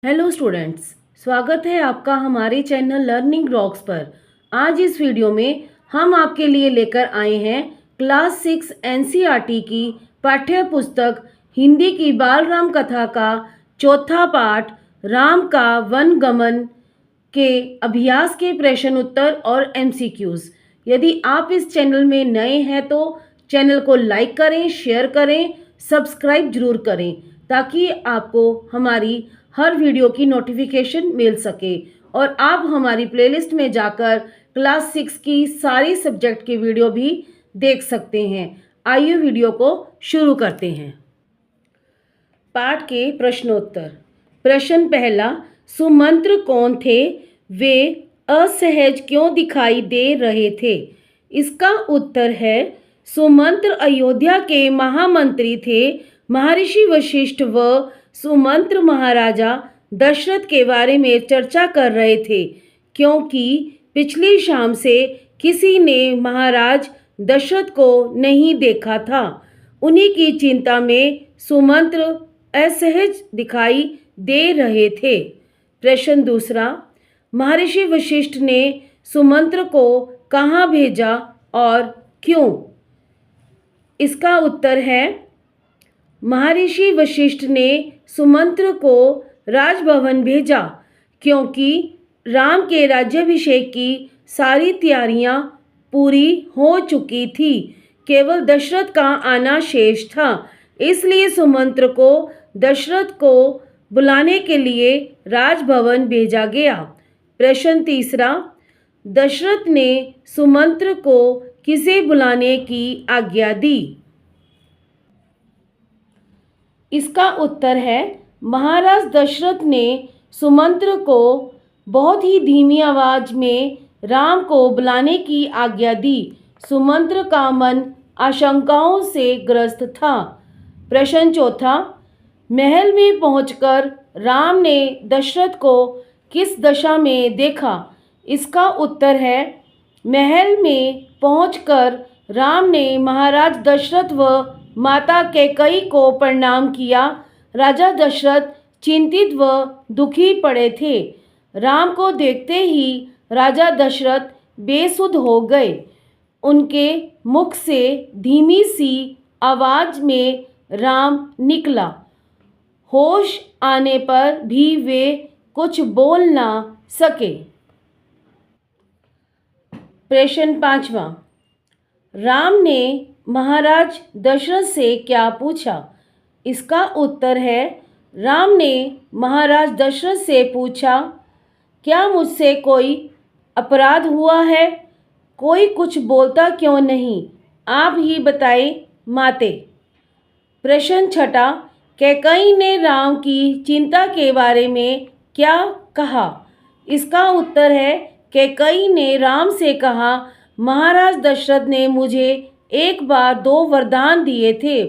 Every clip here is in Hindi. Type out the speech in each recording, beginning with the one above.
हेलो स्टूडेंट्स, स्वागत है आपका हमारे चैनल लर्निंग रॉक्स पर। आज इस वीडियो में हम आपके लिए लेकर आए हैं क्लास 6 एनसीईआरटी की पाठ्य पुस्तक हिंदी की बाल राम कथा का चौथा पाठ राम का वन गमन के अभ्यास के प्रश्न उत्तर और एमसीक्यूज। यदि आप इस चैनल में नए हैं तो चैनल को लाइक करें, शेयर करें, सब्सक्राइब जरूर करें ताकि आपको हमारी हर वीडियो की नोटिफिकेशन मिल सके और आप हमारी प्लेलिस्ट में जाकर क्लास 6 की सारी सब्जेक्ट की वीडियो भी देख सकते हैं। आइए वीडियो को शुरू करते हैं। पाठ के प्रश्नोत्तर। प्रश्न पहला, सुमंत्र कौन थे? वे असहज क्यों दिखाई दे रहे थे? इसका उत्तर है सुमंत्र अयोध्या के महामंत्री थे। महर्षि वशिष्ठ व सुमंत्र महाराजा दशरथ के बारे में चर्चा कर रहे थे क्योंकि पिछली शाम से किसी ने महाराज दशरथ को नहीं देखा था। उन्हीं की चिंता में सुमंत्र असहज दिखाई दे रहे थे। प्रश्न दूसरा, महर्षि वशिष्ठ ने सुमंत्र को कहाँ भेजा और क्यों? इसका उत्तर है महर्षि वशिष्ठ ने सुमंत्र को राजभवन भेजा क्योंकि राम के राज्याभिषेक की सारी तैयारियां पूरी हो चुकी थी। केवल दशरथ का आना शेष था। इसलिए सुमंत्र को दशरथ को बुलाने के लिए राजभवन भेजा गया। प्रश्न तीसरा, दशरथ ने सुमंत्र को किसे बुलाने की आज्ञा दी? इसका उत्तर है महाराज दशरथ ने सुमंत्र को बहुत ही धीमी आवाज में राम को बुलाने की आज्ञा दी। सुमंत्र का मन आशंकाओं से ग्रस्त था। प्रश्न चौथा, महल में पहुंचकर राम ने दशरथ को किस दशा में देखा? इसका उत्तर है महल में पहुंचकर राम ने महाराज दशरथ व माता कैकेयी को प्रणाम किया। राजा दशरथ चिंतित व दुखी पड़े थे। राम को देखते ही राजा दशरथ बेसुध हो गए। उनके मुख से धीमी सी आवाज में राम निकला। होश आने पर भी वे कुछ बोल ना सके। प्रश्न पांचवा, राम ने महाराज दशरथ से क्या पूछा? इसका उत्तर है राम ने महाराज दशरथ से पूछा, क्या मुझसे कोई अपराध हुआ है? कोई कुछ बोलता क्यों नहीं? आप ही बताएं माते। प्रश्न छठा, कैकेयी ने राम की चिंता के बारे में क्या कहा? इसका उत्तर है कैकेयी ने राम से कहा, महाराज दशरथ ने मुझे एक बार 2 वरदान दिए थे।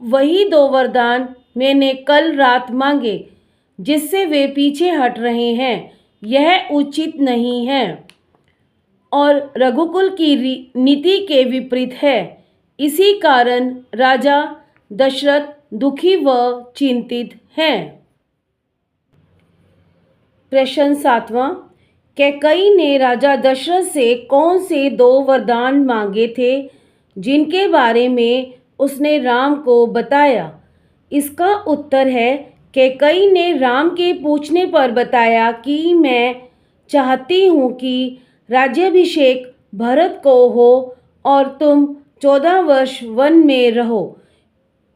वही 2 वरदान मैंने कल रात मांगे जिससे वे पीछे हट रहे हैं। यह उचित नहीं है और रघुकुल की नीति के विपरीत है। इसी कारण राजा दशरथ दुखी व चिंतित हैं। प्रश्न सातवां, कैकेयी ने राजा दशरथ से कौन से 2 वरदान मांगे थे जिनके बारे में उसने राम को बताया? इसका उत्तर है कैकेयी ने राम के पूछने पर बताया कि मैं चाहती हूँ कि राज्याभिषेक भरत को हो और तुम 14 वर्ष वन में रहो।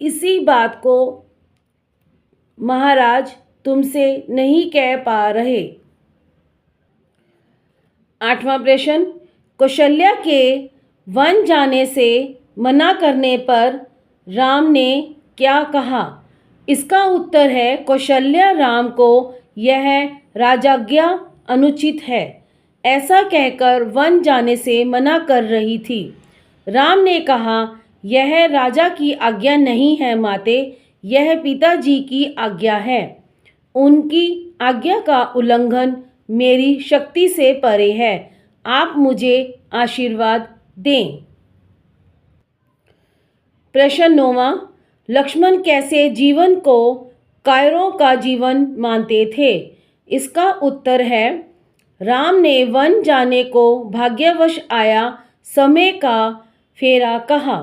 इसी बात को महाराज तुमसे नहीं कह पा रहे। आठवां प्रश्न, कौशल्या के वन जाने से मना करने पर राम ने क्या कहा? इसका उत्तर है कौशल्या राम को यह राजाज्ञा अनुचित है ऐसा कहकर वन जाने से मना कर रही थी। राम ने कहा, यह राजा की आज्ञा नहीं है माते, यह पिताजी की आज्ञा है। उनकी आज्ञा का उल्लंघन मेरी शक्ति से परे है। आप मुझे आशीर्वाद दें। प्रश्न 9वां, लक्ष्मण कैसे जीवन को कायरों का जीवन मानते थे? इसका उत्तर है राम ने वन जाने को भाग्यवश आया समय का फेरा कहा।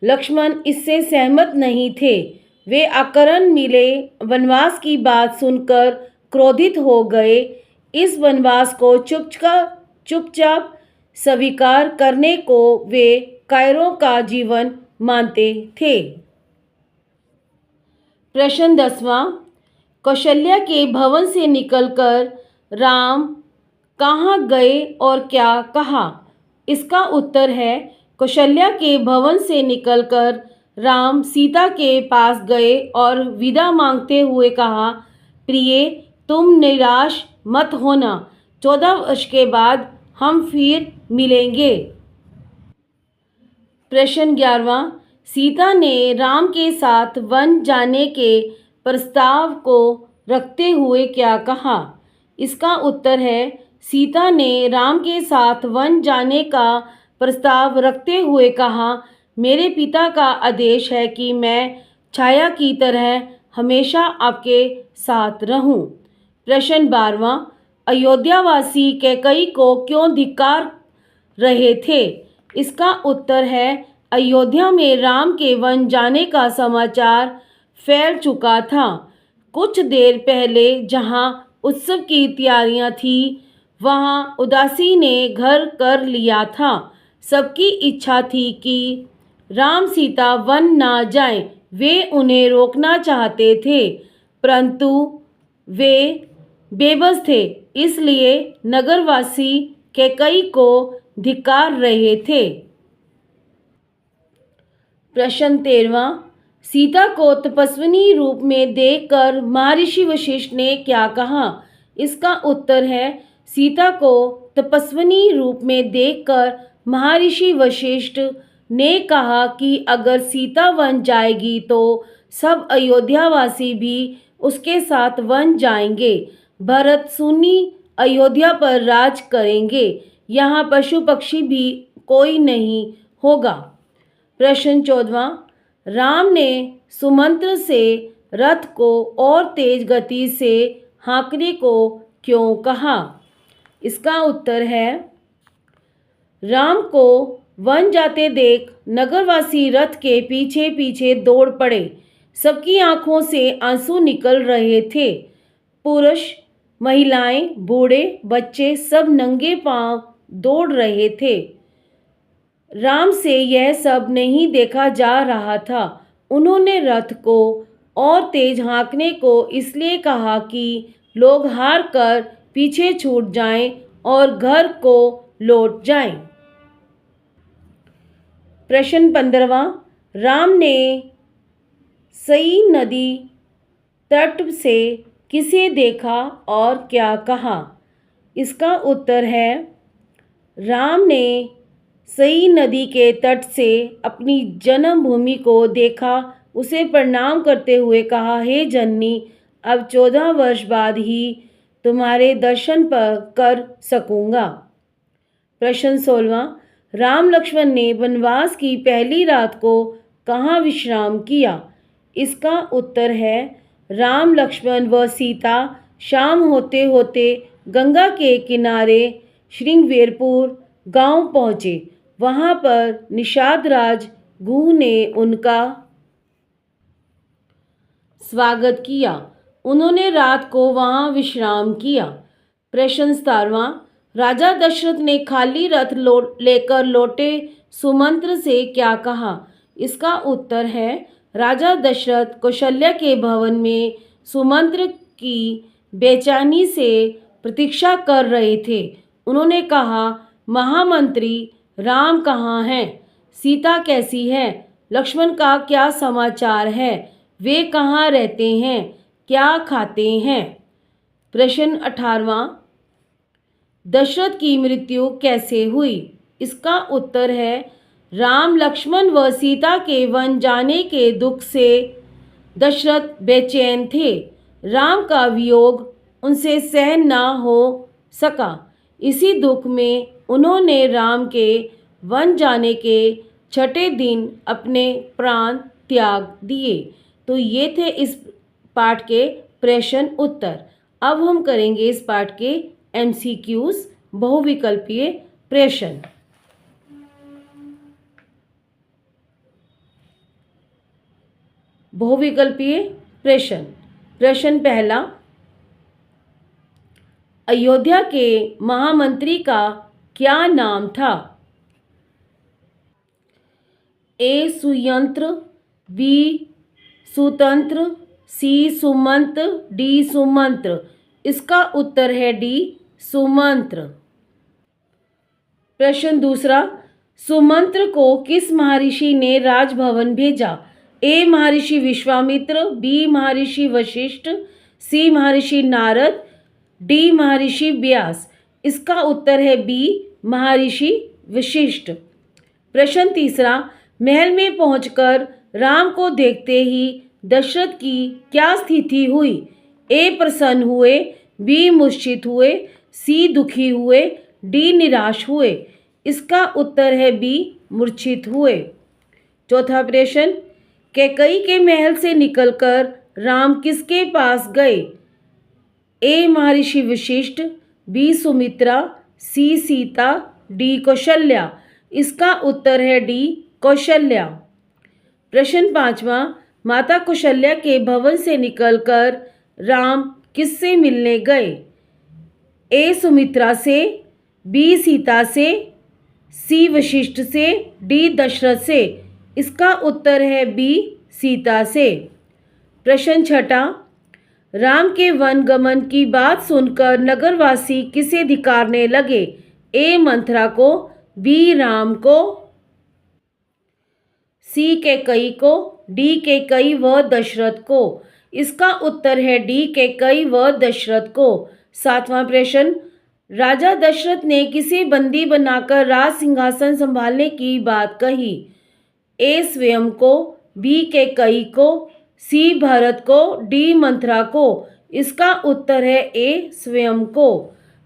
लक्ष्मण इससे सहमत नहीं थे। वे आकरण मिले वनवास की बात सुनकर क्रोधित हो गए। इस वनवास को चुपचाप स्वीकार करने को वे कायरों का जीवन मानते थे। प्रश्न 10वां, कौशल्या के भवन से निकलकर राम कहाँ गए और क्या कहा? इसका उत्तर है कौशल्या के भवन से निकलकर राम सीता के पास गए और विदा मांगते हुए कहा, प्रिय, तुम निराश मत होना, 14 वर्ष के बाद हम फिर मिलेंगे। प्रश्न 11वां, सीता ने राम के साथ वन जाने के प्रस्ताव को रखते हुए क्या कहा? इसका उत्तर है सीता ने राम के साथ वन जाने का प्रस्ताव रखते हुए कहा, मेरे पिता का आदेश है कि मैं छाया की तरह हमेशा आपके साथ रहूं। प्रश्न 12वां, अयोध्यावासी कैकई को क्यों धिक्कार रहे थे? इसका उत्तर है अयोध्या में राम के वन जाने का समाचार फैल चुका था। कुछ देर पहले जहां उत्सव की तैयारियां थी वहां उदासी ने घर कर लिया था। सबकी इच्छा थी कि राम सीता वन ना जाएं। वे उन्हें रोकना चाहते थे परंतु वे बेबस थे, इसलिए नगरवासी कैकई को धिक्कार रहे थे। प्रश्न 13वां, सीता को तपस्विनी रूप में देखकर महर्षि वशिष्ठ ने क्या कहा? इसका उत्तर है सीता को तपस्विनी रूप में देखकर महर्षि वशिष्ठ ने कहा कि अगर सीता वन जाएगी तो सब अयोध्यावासी भी उसके साथ वन जाएंगे। भरत सुनी अयोध्या पर राज करेंगे। यहाँ पशु पक्षी भी कोई नहीं होगा। प्रश्न 14वां, राम ने सुमंत्र से रथ को और तेज गति से हाँकने को क्यों कहा? इसका उत्तर है राम को वन जाते देख नगरवासी रथ के पीछे पीछे दौड़ पड़े। सबकी आंखों से आंसू निकल रहे थे। पुरुष, महिलाएं, बूढ़े, बच्चे सब नंगे पांव दौड़ रहे थे। राम से यह सब नहीं देखा जा रहा था। उन्होंने रथ को और तेज हाँकने को इसलिए कहा कि लोग हार कर पीछे छूट जाएं और घर को लौट जाएं। प्रश्न 15वां, राम ने सई नदी तट से किसे देखा और क्या कहा? इसका उत्तर है राम ने सई नदी के तट से अपनी जन्मभूमि को देखा। उसे प्रणाम करते हुए कहा, हे जननी, अब 14 वर्ष बाद ही तुम्हारे दर्शन पर कर सकूँगा। प्रश्न 16वां, राम लक्ष्मण ने वनवास की पहली रात को कहाँ विश्राम किया? इसका उत्तर है राम लक्ष्मण व सीता शाम होते होते गंगा के किनारे श्रृंगवेरपुर गांव पहुँचे। वहाँ पर निषाद राज गुह ने उनका स्वागत किया। उन्होंने रात को वहाँ विश्राम किया। प्रश्न 17वां, राजा दशरथ ने खाली रथ लेकर लौटे सुमंत्र से क्या कहा? इसका उत्तर है राजा दशरथ कौशल्या के भवन में सुमंत्र की बेचैनी से प्रतीक्षा कर रहे थे। उन्होंने कहा, महामंत्री, राम कहाँ हैं? सीता कैसी है? लक्ष्मण का क्या समाचार है? वे कहाँ रहते हैं? क्या खाते हैं? प्रश्न 18वां, दशरथ की मृत्यु कैसे हुई? इसका उत्तर है राम लक्ष्मण व सीता के वन जाने के दुख से दशरथ बेचैन थे। राम का वियोग उनसे सहन न हो सका। इसी दुख में उन्होंने राम के वन जाने के 6ठे दिन अपने प्राण त्याग दिए। तो ये थे इस पाठ के प्रश्न उत्तर। अब हम करेंगे इस पाठ के MCQs बहुविकल्पीय प्रश्न। बहुविकल्पीय प्रश्न। प्रश्न पहला, अयोध्या के महामंत्री का क्या नाम था? ए सुयंत्र, बी सुतंत्र, सी सुमंत्र, डी सुमंत्र। इसका उत्तर है डी सुमंत्र। प्रश्न दूसरा, सुमंत्र को किस महर्षि ने राजभवन भेजा? ए महर्षि विश्वामित्र, बी महर्षि वशिष्ठ, सी महर्षि नारद, डी महर्षि व्यास। इसका उत्तर है बी महर्षि वशिष्ठ। प्रश्न तीसरा, महल में पहुंचकर राम को देखते ही दशरथ की क्या स्थिति हुई? ए प्रसन्न हुए, बी मूर्छित हुए, सी दुखी हुए, डी निराश हुए। इसका उत्तर है बी मूर्छित हुए। चौथा प्रश्न, कैकेयी के महल से निकलकर राम किसके पास गए? ए महर्षि वशिष्ठ, बी सुमित्रा, सी सीता, डी कौशल्या। इसका उत्तर है डी कौशल्या। प्रश्न पांचवा, माता कौशल्या के भवन से निकलकर राम किससे मिलने गए? ए सुमित्रा से, बी सीता से, सी वशिष्ठ से, डी दशरथ से। इसका उत्तर है बी सीता से। प्रश्न छठा, राम के वन गमन की बात सुनकर नगरवासी किसे धिक्कारने लगे? ए मंथरा को, बी राम को, सी कैकेयी को, डी कैकेयी व दशरथ को। इसका उत्तर है डी कैकेयी व दशरथ को। सातवां प्रश्न, राजा दशरथ ने किसे बंदी बनाकर राज सिंहासन संभालने की बात कही? ए स्वयं को, बी कैकेयी को, सी भरत को, डी मंथरा को। इसका उत्तर है ए स्वयं को।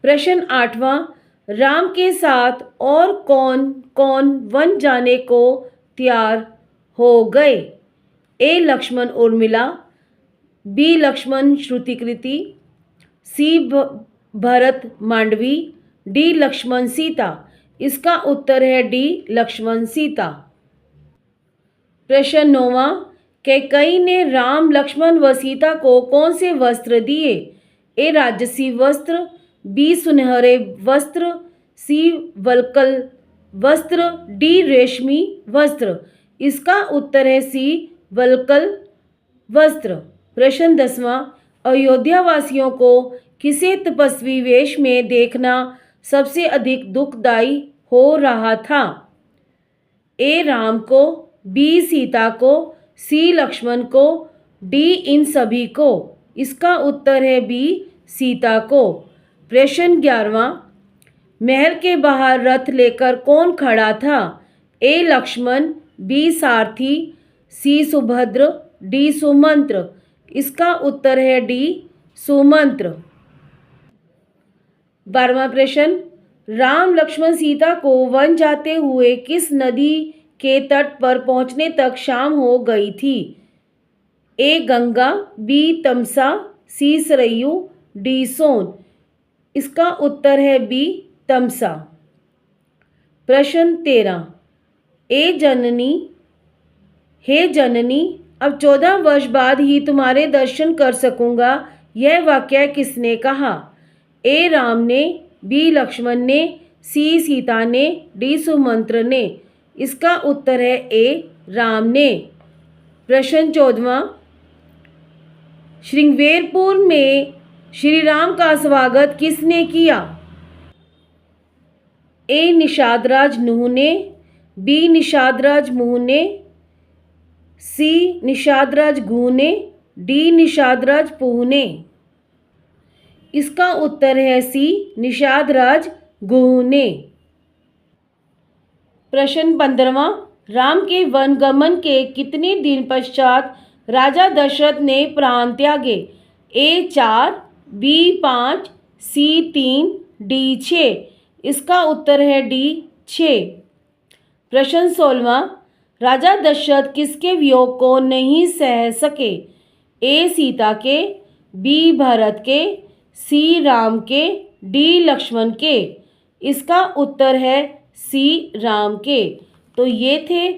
प्रश्न आठवां, राम के साथ और कौन कौन वन जाने को तैयार हो गए? ए लक्ष्मण उर्मिला, बी लक्ष्मण श्रुतिकृति, सी भरत मांडवी, डी लक्ष्मण सीता। इसका उत्तर है डी लक्ष्मण सीता। प्रश्न नौवां, कैकेयी ने राम, लक्ष्मण व सीता को कौन से वस्त्र दिए? ए राजसी वस्त्र, बी सुनहरे वस्त्र, सी वल्कल वस्त्र, डी रेशमी वस्त्र। इसका उत्तर है सी वल्कल वस्त्र। प्रश्न 10वां, अयोध्या वासियों को किसे तपस्वी वेश में देखना सबसे अधिक दुखदायी हो रहा था? ए राम को, बी सीता को, सी लक्ष्मण को, डी इन सभी को। इसका उत्तर है बी सीता को। प्रश्न 11वां, महल के बाहर रथ लेकर कौन खड़ा था? ए लक्ष्मण, बी सारथी, सी सुभद्र, डी सुमंत्र। इसका उत्तर है डी सुमंत्र। 12वां प्रश्न, राम, लक्ष्मण, सीता को वन जाते हुए किस नदी के तट पर पहुंचने तक शाम हो गई थी? ए गंगा, बी तमसा, सी सरयू, डी सोन। इसका उत्तर है बी तमसा। प्रश्न 13, ए जननी, हे जननी, अब 14 वर्ष बाद ही तुम्हारे दर्शन कर सकूंगा, यह वाक्य किसने कहा? ए राम ने, बी लक्ष्मण ने, सी सीता ने, डी सुमंत्र ने। इसका उत्तर है ए राम ने। प्रश्न 14वां, श्रृंगवेरपुर में श्री राम का स्वागत किसने किया? ए निषादराज नूह ने, बी निषादराज मुह ने, सी निषादराज गुह ने, डी निषादराज पुह ने। इसका उत्तर है सी निषादराज गुह ने। प्रश्न 15वां, राम के वनगमन के कितने दिन पश्चात राजा दशरथ ने प्राण त्यागे? ए 4, बी 5, सी 3, डी 6। इसका उत्तर है डी 6। प्रश्न 16वां, राजा दशरथ किसके वियोग को नहीं सह सके? ए सीता के, बी भरत के, सी राम के, डी लक्ष्मण के। इसका उत्तर है सी राम के। तो ये थे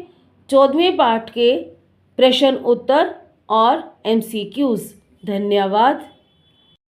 14वें पाठ के प्रश्न उत्तर और MCQs। धन्यवाद।